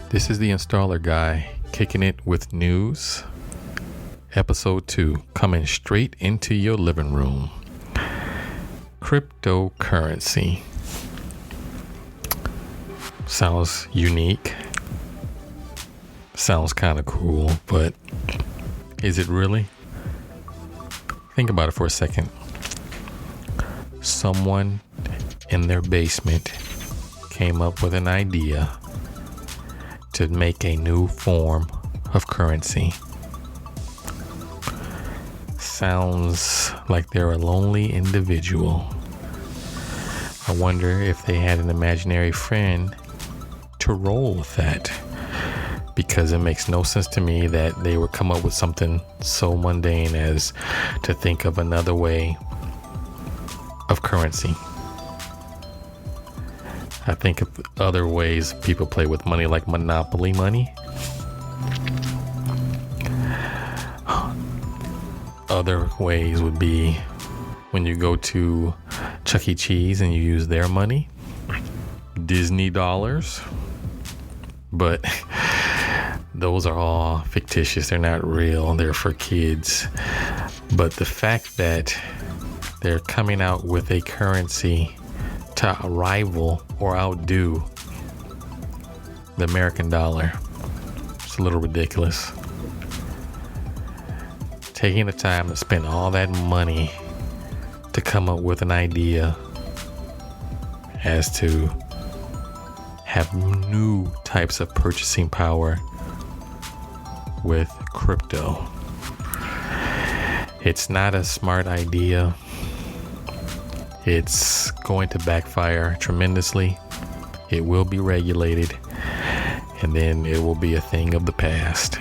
This is the installer guy kicking it with news. Episode 2 coming straight into your living room. Cryptocurrency. Sounds unique. Sounds kind of cool, but is it really? Think about it for a second. Someone in their basement came up with an idea to make a new form of currency. Sounds like they're a lonely individual. I wonder if they had an imaginary friend to roll with that, because it makes no sense to me that they would come up with something so mundane as to think of another way of currency. I think of other ways people play with money, like Monopoly money. Other ways would be when you go to Chuck E. Cheese and you use their money, Disney dollars. But those are all fictitious. They're not real. They're for kids. But the fact that they're coming out with a currency to rival or outdo the American dollar, it's a little ridiculous. Taking the time to spend all that money to come up with an idea as to have new types of purchasing power with crypto. It's not a smart idea. It's going to backfire tremendously. It will be regulated, and then it will be a thing of the past.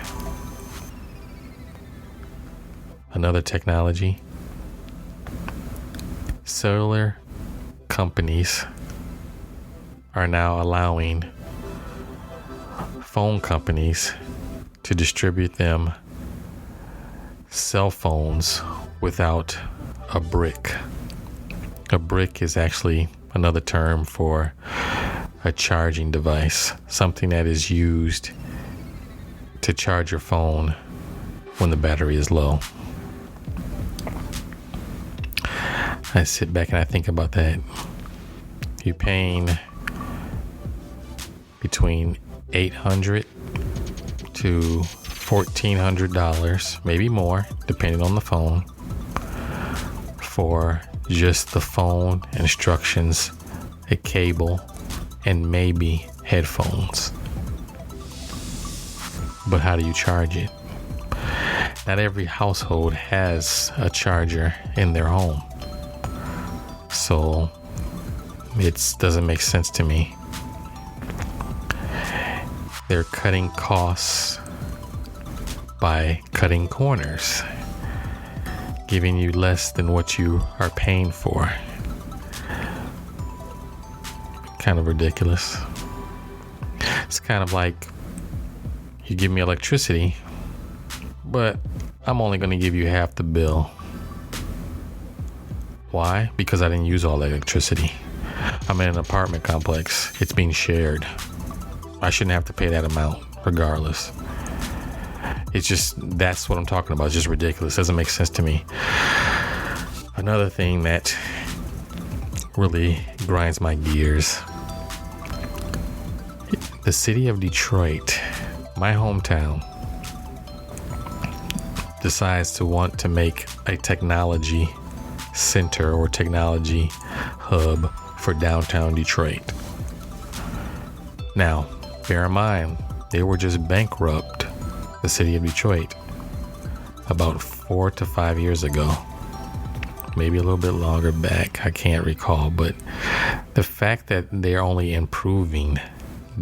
Another technology. Cellular companies are now allowing phone companies to distribute them cell phones without a brick. A brick is actually another term for a charging device, something that is used to charge your phone when the battery is low. I sit back and I think about that. You're paying between $800 to $1,400, maybe more, depending on the phone, for just the phone, instructions, a cable, and maybe headphones. But how do you charge it? Not every household has a charger in their home, so it doesn't make sense to me. They're cutting costs by cutting corners, giving you less than what you are paying for. Kind of ridiculous. It's kind of like you give me electricity, but I'm only going to give you half the bill. Why? Because I didn't use all the electricity. I'm in an apartment complex. It's being shared. I shouldn't have to pay that amount regardless. It's just, that's what I'm talking about. It's just ridiculous. Doesn't make sense to me. Another thing that really grinds my gears. The city of Detroit, my hometown, decides to want to make a technology center or technology hub for downtown Detroit. Now, bear in mind, they were just bankrupt, the city of Detroit, about 4 to 5 years ago. Maybe a little bit longer back, I can't recall. But the fact that they're only improving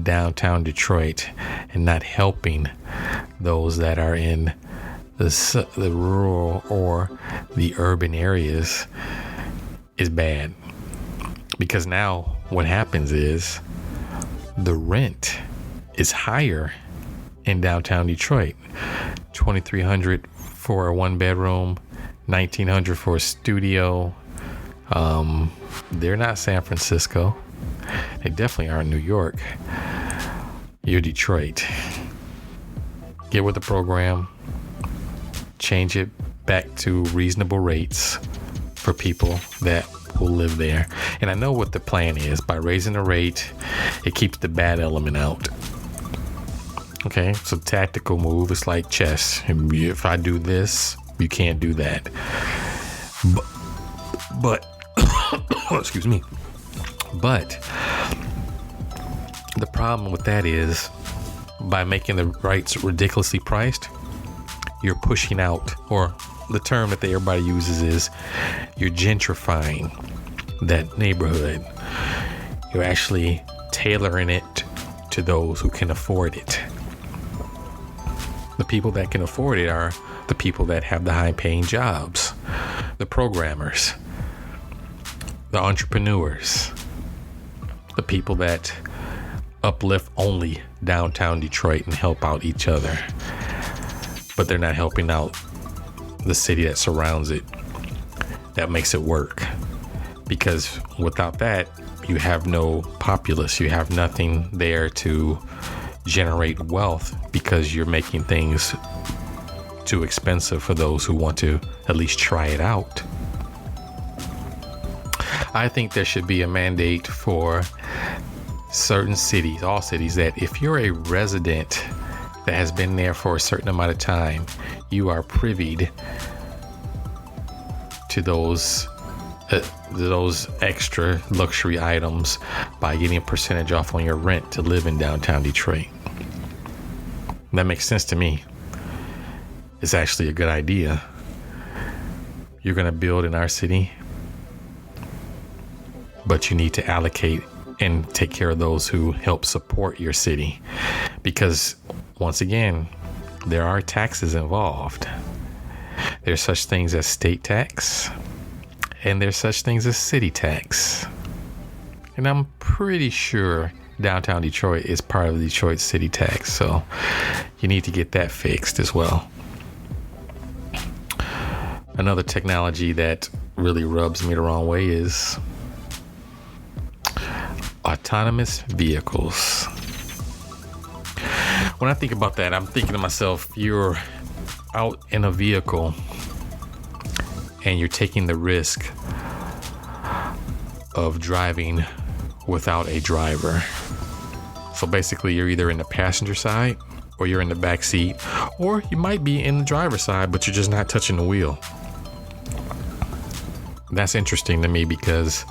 downtown Detroit and not helping those that are in the rural or the urban areas is bad. Because now what happens is the rent is higher in downtown Detroit. $2,300 for a one bedroom, $1,900 for a studio. They're not San Francisco. They definitely aren't New York. you're Detroit. Get with the program. Change it back to reasonable rates for people that will live there. And I know what the plan is. By raising the rate, it keeps the bad element out. Okay, so tactical move. It's like chess. If I do this, you can't do that. But excuse me. But the problem with that is, by making the rights ridiculously priced, you're pushing out, or the term that everybody uses is, you're gentrifying that neighborhood. You're actually tailoring it to those who can afford it. The people that can afford it are the people that have the high-paying jobs, the programmers, the entrepreneurs, the people that uplift only downtown Detroit and help out each other, but they're not helping out the city that surrounds it, that makes it work. Because without that, you have no populace, you have nothing there to generate wealth, because you're making things too expensive for those who want to at least try it out. I think there should be a mandate for certain cities, all cities, that if you're a resident that has been there for a certain amount of time, you are privied to those extra luxury items by getting a percentage off on your rent to live in downtown Detroit. That makes sense to me. It's actually a good idea. You're going to build in our city, but you need to allocate and take care of those who help support your city. Because once again, there are taxes involved. There's such things as state tax, and there's such things as city tax. And I'm pretty sure downtown Detroit is part of the Detroit city tax, so you need to get that fixed as well. Another technology that really rubs me the wrong way is autonomous vehicles. When I think about that, I'm thinking to myself, you're out in a vehicle and you're taking the risk of driving without a driver. So basically, you're either in the passenger side or you're in the back seat, or you might be in the driver's side, but you're just not touching the wheel. That's interesting to me, because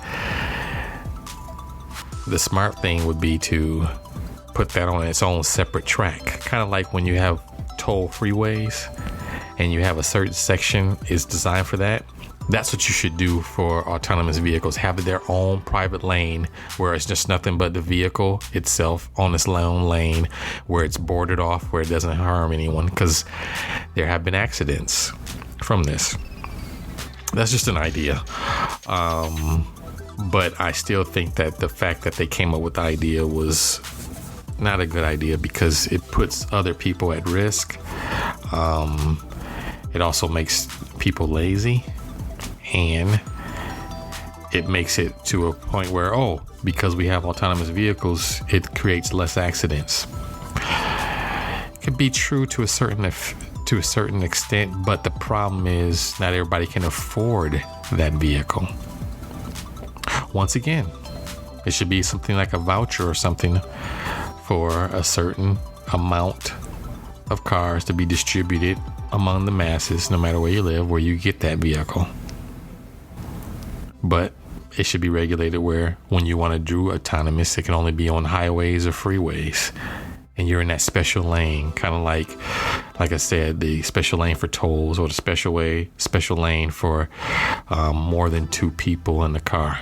the smart thing would be to put that on its own separate track. Kind of like when you have toll freeways and you have a certain section is designed for that. That's what you should do for autonomous vehicles. Have their own private lane where it's just nothing but the vehicle itself on its own lane, where it's boarded off, where it doesn't harm anyone, because there have been accidents from this. That's just an idea. But I still think that the fact that they came up with the idea was not a good idea, because it puts other people at risk. It also makes people lazy, and it makes it to a point where, because we have autonomous vehicles, it creates less accidents. It could be true to a certain extent, but the problem is not everybody can afford that vehicle. Once again, it should be something like a voucher or something for a certain amount of cars to be distributed among the masses, no matter where you live, where you get that vehicle. But it should be regulated where when you want to do autonomous, it can only be on highways or freeways, and you're in that special lane, kind of like I said, the special lane for tolls, or the special lane for more than two people in the car.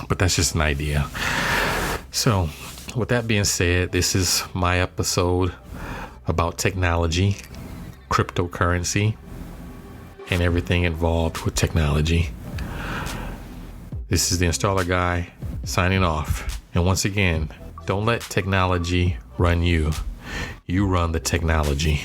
But that's just an idea. So with that being said, this is my episode about technology, cryptocurrency, and everything involved with technology. This is the Installer Guy signing off. And once again, don't let technology run you. You run the technology.